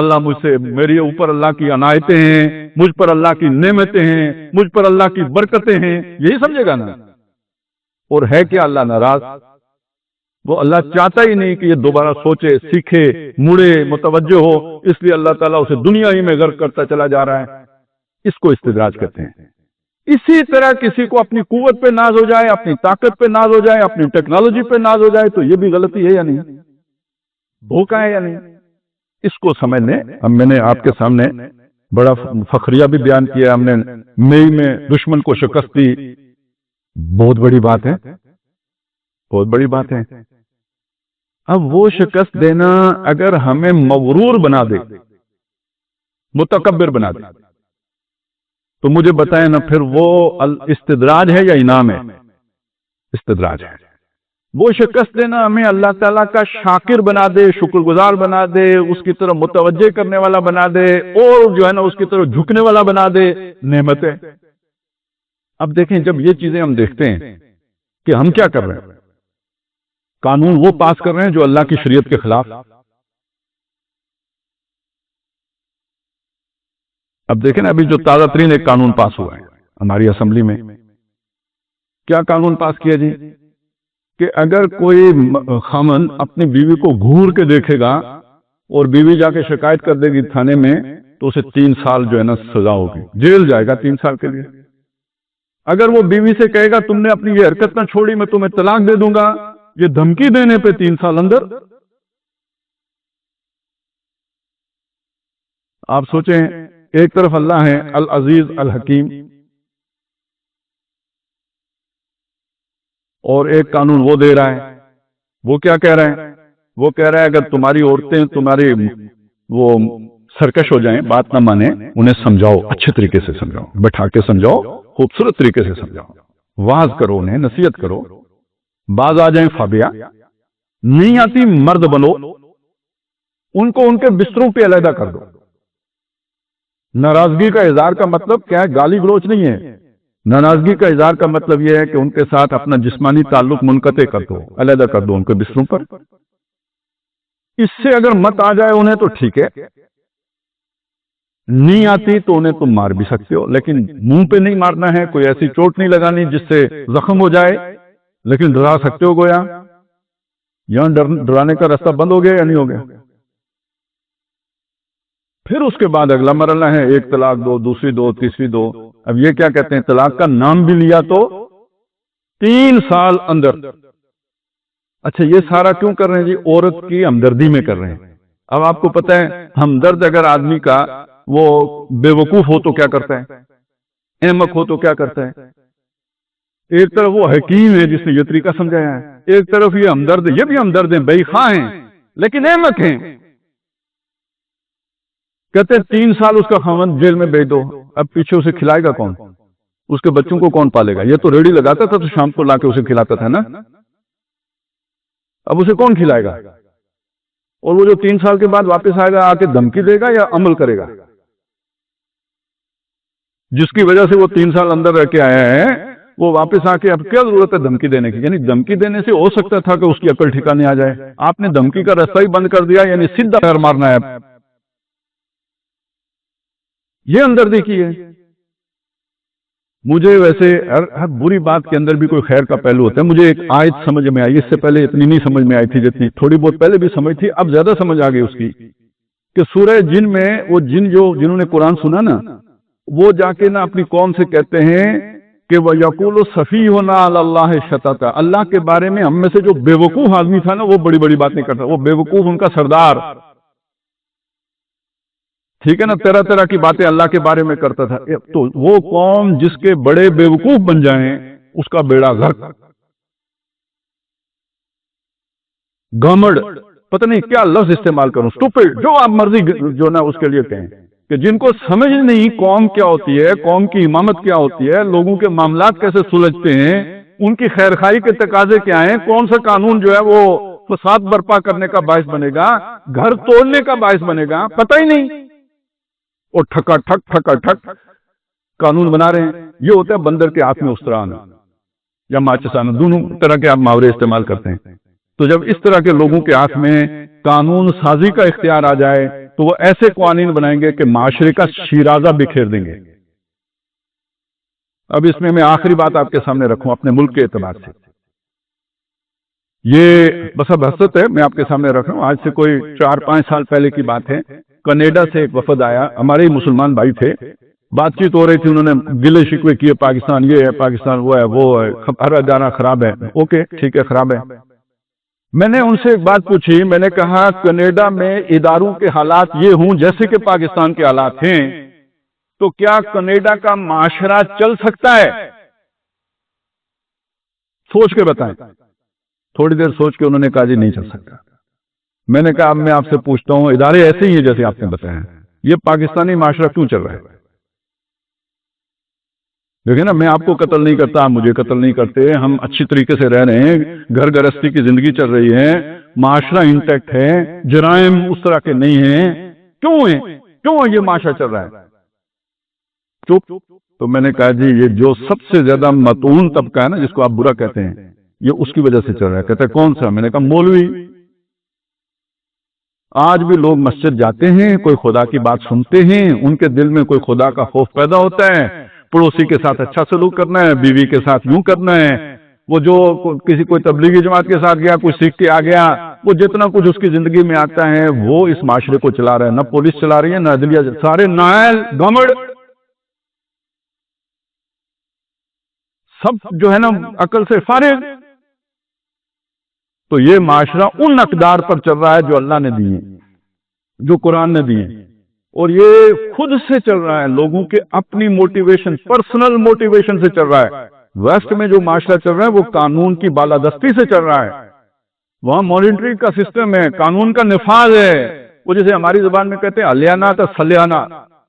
اللہ مجھ سے، میرے اوپر اللہ کی عنایتیں ہیں، مجھ پر اللہ کی نعمتیں ہیں، مجھ پر اللہ کی برکتیں ہیں، یہی سمجھے گا نا. اور ہے کہ اللہ ناراض، وہ اللہ چاہتا ہی نہیں کہ یہ دوبارہ سوچے، سیکھے، مڑے، متوجہ ہو، اس لیے اللہ تعالیٰ اسے دنیا ہی میں غرق کرتا چلا جا رہا ہے. اس کو استدراج کہتے ہیں. اسی طرح کسی کو اپنی قوت پہ ناز ہو جائے، اپنی طاقت پہ ناز ہو جائے، اپنی ٹیکنالوجی پہ ناز ہو جائے تو یہ بھی غلطی ہے یا نہیں؟ دھوکہ ہے یا نہیں؟ اس کو سمجھ لیں. اب میں نے آپ کے سامنے بڑا فخریہ بھی بیان کیا، ہم نے مئی میں دشمن کو شکست دی. بہت بڑی بات ہے، بہت بڑی بات ہے. اب وہ شکست دینا اگر ہمیں مغرور بنا دے، متکبر بنا دے، تو مجھے بتائیں نا پھر وہ استدراج ہے یا انعام ہے؟ استدراج ہے. وہ شکست دینا ہمیں اللہ تعالیٰ کا شاکر بنا دے، شکر گزار بنا دے، اس کی طرف متوجہ کرنے والا بنا دے، اور جو ہے نا اس کی طرف جھکنے والا بنا دے. نعمت ہے. اب دیکھیں جب یہ چیزیں ہم دیکھتے ہیں کہ ہم کیا کر رہے ہیں، قانون وہ پاس کر رہے ہیں جو اللہ کی شریعت کے خلاف. اب دیکھیں نا ابھی جو تازہ ترین ایک قانون پاس ہوا ہے ہماری اسمبلی میں. کیا قانون پاس کیا جی؟ کہ اگر کوئی خامن اپنی بیوی کو گھور کے دیکھے گا اور بیوی جا کے شکایت کر دے گی تھانے میں تو اسے 3 سال جو ہے نا سزا ہوگی، جیل جائے گا 3 سال کے لیے. اگر وہ بیوی سے کہے گا تم نے اپنی یہ حرکت نہ چھوڑی میں تمہیں طلاق دے دوں گا، یہ دھمکی دینے پہ 3 سال اندر. آپ سوچیں، ایک طرف اللہ ہے العزیز الحکیم، اور ایک قانون وہ دے رہا ہے. وہ کیا کہہ رہا ہے؟ وہ کہہ رہا ہے اگر تمہاری عورتیں تمہاری وہ سرکش ہو جائیں، بات نہ مانیں، انہیں سمجھاؤ، اچھے طریقے سے سمجھاؤ، بٹھا کے سمجھاؤ، خوبصورت طریقے سے سمجھاؤ، واعظ کرو، انہیں نصیحت کرو. باز آ جائیں فابیا، نہیں آتی مرد بنو، ان کو ان کے بستروں پہ علیحدہ کر دو. ناراضگی کا اظہار کا مطلب کیا ہے؟ گالی گلوچ نہیں ہے. ناراضگی کا اظہار کا مطلب یہ ہے کہ ان کے ساتھ اپنا جسمانی تعلق منقطع کر دو، علیحدہ کر دو ان کے بستروں پر. اس سے اگر مت آ جائے انہیں تو ٹھیک ہے، نہیں آتی تو انہیں تم مار بھی سکتے ہو، لیکن منہ پہ نہیں مارنا ہے، کوئی ایسی چوٹ نہیں لگانی جس سے زخم ہو جائے، لیکن ڈرا سکتے ہو. گویا یہاں ڈرانے کا راستہ بند ہو گیا یا نہیں ہو گیا؟ پھر اس کے بعد اگلا مرحلہ ہے ایک طلاق دو، دوسری دو، تیسری دو. اب یہ کیا کہتے ہیں؟ طلاق کا نام بھی لیا تو 3 سال اندر. اچھا یہ سارا کیوں کر رہے ہیں جی؟ عورت کی ہمدردی میں کر رہے ہیں. اب آپ کو پتہ ہے ہمدرد اگر آدمی کا وہ بے وقوف ہو تو کیا کرتا ہے، احمق ہو تو کیا کرتا ہے؟ ایک طرف وہ حکیم ہے جس نے یہ طریقہ سمجھایا ہے، ایک طرف یہ ہمدرد، یہ بھی ہمدرد ہیں، بے خواہ ہیں لیکن احمق ہیں. کہتے ہیں 3 سال اس کا خاوند جیل میں بھیج دو. اب پیچھے اسے کھلائے گا کون؟ اس کے بچوں کو کون پالے گا؟ یہ تو ریڑھی لگاتا تھا تو شام کو لا کے اسے کھلاتا تھا نا. اب اسے کون کھلائے گا؟ اور وہ جو 3 سال کے بعد واپس آئے گا آ کے دھمکی دے گا یا عمل کرے گا؟ جس کی وجہ سے وہ 3 سال اندر رہ کے آیا ہے وہ واپس آ کے اب کیا ضرورت ہے دھمکی دینے کی؟ یعنی دھمکی دینے سے ہو سکتا تھا کہ اس کی عقل ٹھکانے آ جائے. آپ نے دھمکی کا راستہ ہی بند کر دیا، یعنی سیدھا پیر مارنا ہے. یہ ہمدردی کی ہے. مجھے ویسے ہر بری بات کے اندر بھی کوئی خیر کا پہلو ہوتا ہے. مجھے ایک آیت سمجھ میں آئی، اس سے پہلے اتنی نہیں سمجھ میں آئی تھی جتنی، تھوڑی بہت پہلے بھی سمجھ تھی، اب زیادہ سمجھ آ گئی اس کی. کہ سورہ جن میں وہ جن جنہوں نے قرآن سنا نا، وہ جا کے نا اپنی قوم سے کہتے ہیں کہ وَيَقُولُ سَفِيهُنَا عَلَى اللَّهِ شَطَطًا، اللہ کے بارے میں ہم میں سے جو بے وقوف آدمی تھا نا وہ بڑی بڑی باتیں کرتا، وہ بے وقوف ان کا سردار، ٹھیک ہے نا، طرح طرح کی باتیں اللہ کے بارے میں کرتا تھا. تو وہ قوم جس کے بڑے بے وقوف بن جائیں اس کا بیڑا غرق. گمڑ، پتہ نہیں کیا لفظ استعمال کروں، اسٹوپڈ، جو آپ مرضی جو نا اس کے لیے کہیں، کہ جن کو سمجھ نہیں قوم کیا ہوتی ہے، قوم کی امامت کیا ہوتی ہے، لوگوں کے معاملات کیسے سلجھتے ہیں، ان کی خیر خواہی کے تقاضے کیا ہیں، کون سا قانون جو ہے وہ فساد برپا کرنے کا باعث بنے گا، گھر توڑنے کا باعث بنے گا، پتہ ہی نہیں، اور ٹھکا ٹھک قانون بنا رہے ہیں۔ یہ ہوتا ہے بندر کے ہاتھ میں استرا آنا یا ماچس آنا، دونوں طرح کے آپ محاورے استعمال کرتے ہیں۔ تو جب اس طرح کے لوگوں کے ہاتھ میں قانون سازی کا اختیار آ جائے تو وہ ایسے قوانین بنائیں گے کہ معاشرے کا شیرازہ بکھیر دیں گے۔ اب اس میں آخری بات آپ کے سامنے رکھوں اپنے ملک کے اعتبار سے، یہ بس اب حسرت ہے میں آپ کے سامنے رکھ رہا ہوں، آج سے کوئی 4-5 سال پہلے کی بات ہے، کینیڈا سے ایک وفد آیا، ہمارے ہی مسلمان بھائی تھے، بات چیت ہو رہی تھی، انہوں نے گلے شکوے کیے، پاکستان یہ ہے، پاکستان وہ ہے، وہ ہے، ہر ادارہ خراب ہے۔ اوکے ٹھیک ہے، خراب ہے۔ میں نے ان سے ایک بات پوچھی، میں نے کہا کینیڈا میں اداروں کے حالات یہ ہوں جیسے کہ پاکستان کے حالات ہیں تو کیا کینیڈا کا معاشرہ چل سکتا ہے؟ سوچ کے بتائیں۔ تھوڑی دیر سوچ کے انہوں نے کہا جی نہیں چل سکتا۔ میں نے کہا اب میں آپ سے پوچھتا ہوں، ادارے ایسے ہی ہیں جیسے آپ نے بتایا، یہ پاکستانی معاشرہ کیوں چل رہا ہے؟ دیکھیں نا، میں آپ کو قتل نہیں کرتا، آپ مجھے قتل نہیں کرتے، ہم اچھی طریقے سے رہ رہے ہیں، گھر گرستی کی زندگی چل رہی ہے، معاشرہ انٹیکٹ ہے، جرائم اس طرح کے نہیں ہیں، کیوں یہ معاشرہ چل رہا ہے؟ چپ۔ تو میں نے کہا جی یہ جو سب سے زیادہ متون طبقہ ہے نا، جس کو آپ برا کہتے ہیں، یہ اس کی وجہ سے چل رہا ہے۔ کہتا ہے کون سا؟ میں نے کہا مولوی۔ آج بھی لوگ مسجد جاتے ہیں، کوئی خدا کی بات سنتے ہیں، ان کے دل میں کوئی خدا کا خوف پیدا ہوتا ہے، پڑوسی کے ساتھ اچھا سلوک کرنا ہے، بیوی کے ساتھ یوں کرنا ہے، وہ جو کوئی تبلیغی جماعت کے ساتھ گیا، کوئی سیکھ کے آ گیا، وہ جتنا کچھ اس کی زندگی میں آتا ہے وہ اس معاشرے کو چلا رہا ہے، نہ پولیس چلا رہی ہے نہ عدلیہ، سارے نائل گمڑ، سب جو ہے نا عقل سے فارغ۔ تو یہ معاشرہ ان اقدار پر چل رہا ہے جو اللہ نے دیے، جو قرآن نے دیے، اور یہ خود سے چل رہا ہے، لوگوں کے اپنی موٹیویشن، پرسنل موٹیویشن سے چل رہا ہے۔ ویسٹ میں جو معاشرہ چل رہا ہے وہ قانون کی بالادستی سے چل رہا ہے، وہاں مانیٹری کا سسٹم ہے، قانون کا نفاذ ہے، وہ جیسے ہماری زبان میں کہتے ہیں الیانا تا سلیانا،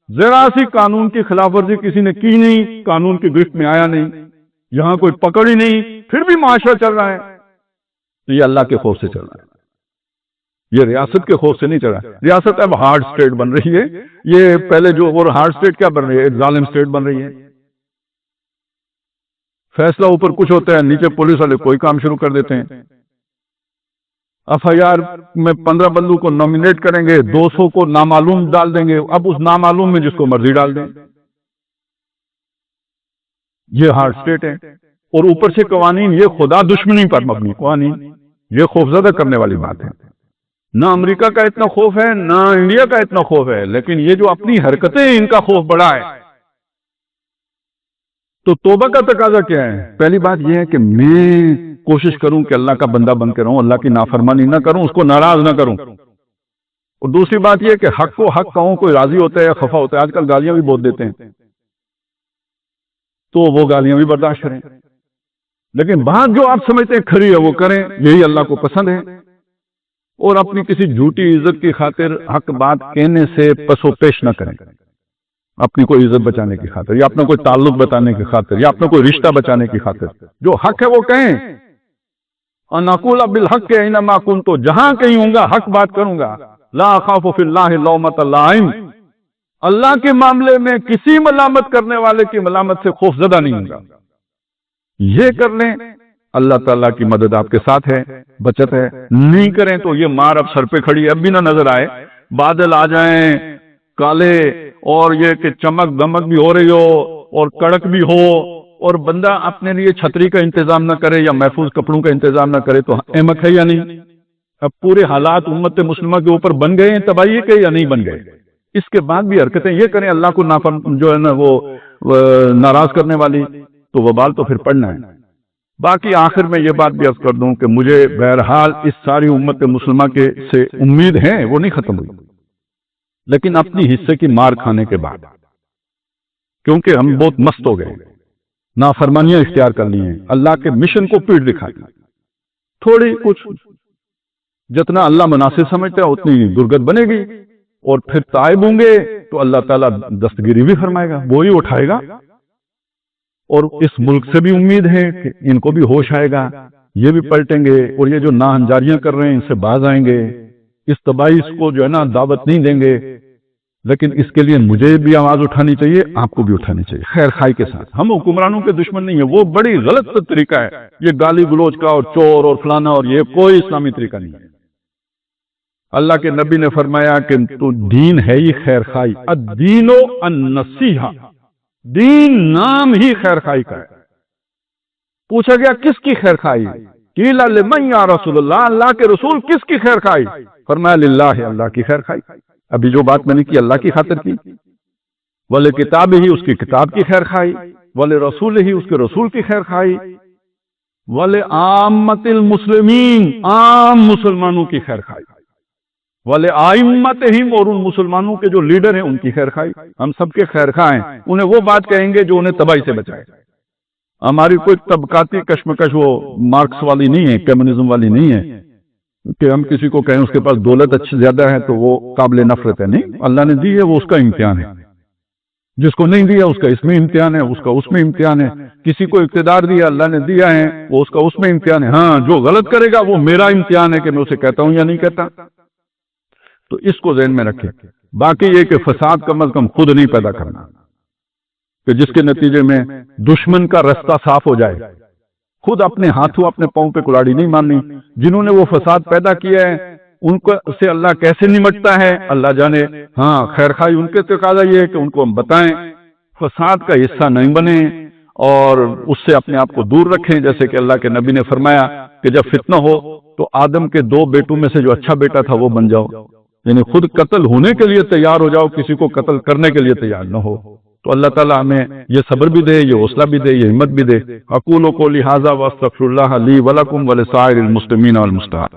ذرا سی قانون کی خلاف ورزی کسی نے کی نہیں، قانون کی گرفت میں آیا نہیں، یہاں کوئی پکڑ ہی نہیں، پھر بھی معاشرہ چل رہا ہے۔ تو یہ اللہ کے خوف سے چل رہا ہے، یہ ریاست کے خوف سے نہیں چل رہا ہے۔ ریاست اب ہارڈ اسٹیٹ بن رہی ہے، یہ پہلے جو وہ ہارڈ اسٹیٹ کیا بن رہی ہے، ایک ظالم اسٹیٹ بن رہی ہے۔ فیصلہ اوپر کچھ ہوتا ہے، نیچے پولیس والے کوئی کام شروع کر دیتے ہیں۔ FIR میں 15 بندوں کو نامینیٹ کریں گے، 200 کو نامعلوم ڈال دیں گے، اب اس نامعلوم میں جس کو مرضی ڈال دیں۔ یہ ہارڈ اسٹیٹ ہے، اور اوپر سے قوانین یہ خدا دشمنی پر مبنی قوانین، یہ خوفزدہ کرنے والی بات ہے۔ نہ امریکہ کا اتنا خوف ہے، نہ انڈیا کا اتنا خوف ہے، لیکن یہ جو اپنی حرکتیں ہیں ان کا خوف بڑا ہے۔ تو توبہ کا تقاضا کیا ہے؟ پہلی بات یہ ہے کہ میں کوشش کروں کہ اللہ کا بندہ بن کے رہوں، اللہ کی نافرمانی نہ کروں، اس کو ناراض نہ کروں، اور دوسری بات یہ کہ حق کو حق کہوں، کوئی راضی ہوتا ہے یا خفا ہوتا ہے، آج کل گالیاں بھی بہت دیتے ہیں تو وہ گالیاں بھی برداشت کریں، لیکن بات جو آپ سمجھتے ہیں کھری ہے وہ کریں، یہی اللہ کو پسند ہے، اور اپنی کسی جھوٹی عزت کی خاطر حق بات کہنے سے پس و پیش نہ کریں، اپنی کوئی عزت بچانے کی خاطر، یا اپنا کوئی تعلق بتانے کی خاطر، یا اپنا کوئی رشتہ بچانے کی خاطر، جو حق ہے وہ کہیں۔ اَنَقُولَ بِالْحَقِّ أَيْنَمَا كُنتُ، جہاں کہیں ہوں گا حق بات کروں گا، لا اخاف فی اللہ لومۃ لائم، اللہ کے معاملے میں کسی ملامت کرنے والے کی ملامت سے خوف زدہ نہیں ہوں گا۔ یہ کر لیں، اللہ تعالیٰ کی مدد آپ کے ساتھ ہے، بچت ہے۔ نہیں کریں تو یہ مار اب سر پہ کھڑی ہے، اب بھی نہ نظر آئے، بادل آ جائیں کالے، اور یہ کہ چمک دمک بھی ہو رہی ہو اور کڑک بھی ہو، اور بندہ اپنے لیے چھتری کا انتظام نہ کرے یا محفوظ کپڑوں کا انتظام نہ کرے تو احمق ہے یا نہیں؟ اب پورے حالات امت مسلمہ کے اوپر بن گئے ہیں تباہی کے یا نہیں بن گئے؟ اس کے بعد بھی حرکتیں یہ کریں اللہ کو جو ہے نا وہ ناراض کرنے والی، تو وبال تو پھر پڑنا ہے۔ باقی آخر میں یہ بات بھی عرض کر دوں کہ مجھے بہرحال اس ساری امت مسلمہ کے سے امید ہے، وہ نہیں ختم ہوئی، لیکن اپنی حصے کی مار کھانے کے بعد، کیونکہ ہم بہت مست ہو گئے، نافرمانیاں اختیار کر لی ہیں، اللہ کے مشن کو پیٹ دکھا دی، تھوڑی کچھ جتنا اللہ مناسب سمجھتا ہے اتنی درگت بنے گی، اور پھر تائب ہوں گے تو اللہ تعالیٰ دستگیری بھی فرمائے گا، وہی اٹھائے گا۔ اور اس ملک سے بھی امید ہے کہ ان کو بھی ہوش آئے گا، یہ بھی پلٹیں گے، اور یہ جو ناہنجاریاں کر رہے ہیں ان سے باز آئیں گے، اس تباہی کو جو ہے نا دعوت نہیں دیں گے۔ لیکن اس کے لیے مجھے بھی آواز اٹھانی چاہیے، آپ کو بھی اٹھانی چاہیے، خیر خائی کے ساتھ۔ ہم حکمرانوں کے دشمن نہیں ہیں، وہ بڑی غلط طریقہ ہے یہ گالی گلوچ کا اور چور اور فلانا، اور یہ کوئی اسلامی طریقہ نہیں ہے۔ اللہ کے نبی نے فرمایا کہ تو دین ہے ہی خیر خائی، الدین النصیحہ، دین نام ہی خیر خائی کا ہے۔ پوچھا گیا کس کی خیر خائی؟ قیل لمن یا رسول اللہ، اللہ کے رسول کس کی خیر خائی؟ فرمایا للہ، اللہ کی خیر خائی۔ ابھی جو بات میں نے کی اللہ کی خاطر کی، ولی کتاب ہی، اس کی کتاب کی خیر خائی، ولی رسول ہی، اس کے رسول کی خیر خائی، ولی عامت المسلمین، عام مسلمانوں کی خیر خائی، ولی ائمتہم، اور ان مسلمانوں کے جو لیڈر ہیں ان کی خیر خائی۔ ہم سب کے خیر خواہ ہیں، انہیں وہ بات کہیں گے جو انہیں تباہی سے بچائے۔ ہماری کوئی طبقاتی کشمکش وہ مارکس والی نہیں ہے، کمیونزم والی نہیں ہے کہ ہم کسی کو کہیں اس کے پاس دولت اچھی زیادہ ہے تو وہ قابل نفرت ہے، نہیں، اللہ نے دی ہے وہ اس کا امتحان ہے، جس کو نہیں دیا اس کا اس میں امتحان ہے، اس کا اس میں امتحان ہے، کسی کو اقتدار دیا اللہ نے دیا ہے وہ اس کا اس میں امتحان ہے، ہاں جو غلط کرے گا وہ میرا امتحان ہے کہ میں اسے کہتا ہوں یا نہیں کہتا۔ تو اس کو ذہن میں رکھیں۔ باقی یہ کہ فساد کم از کم خود نہیں پیدا کرنا، کہ جس کے نتیجے میں دشمن کا رستہ صاف ہو جائے، خود اپنے ہاتھوں اپنے پاؤں پہ کلاڑی نہیں مارنی۔ جنہوں نے وہ فساد پیدا کیا ہے ان کو سے اللہ کیسے نمٹتا ہے اللہ جانے، ہاں خیر خواہ ان کے تقاضا یہ ہے کہ ان کو ہم بتائیں، فساد کا حصہ نہیں بنیں اور اس سے اپنے آپ کو دور رکھیں۔ جیسے کہ اللہ کے نبی نے فرمایا کہ جب فتنہ ہو تو آدم کے 2 بیٹوں میں سے جو اچھا بیٹا تھا وہ بن جاؤ، یعنی خود قتل ہونے کے لیے تیار ہو جاؤ، کسی کو قتل کرنے کے لیے تیار نہ ہو۔ تو اللہ تعالیٰ ہمیں یہ صبر بھی دے، یہ حوصلہ بھی دے، یہ ہمت بھی دے۔ اقول قولی ھذا واستغفر اللہ لی ولکم ولسائر المسلمین والمسلمات۔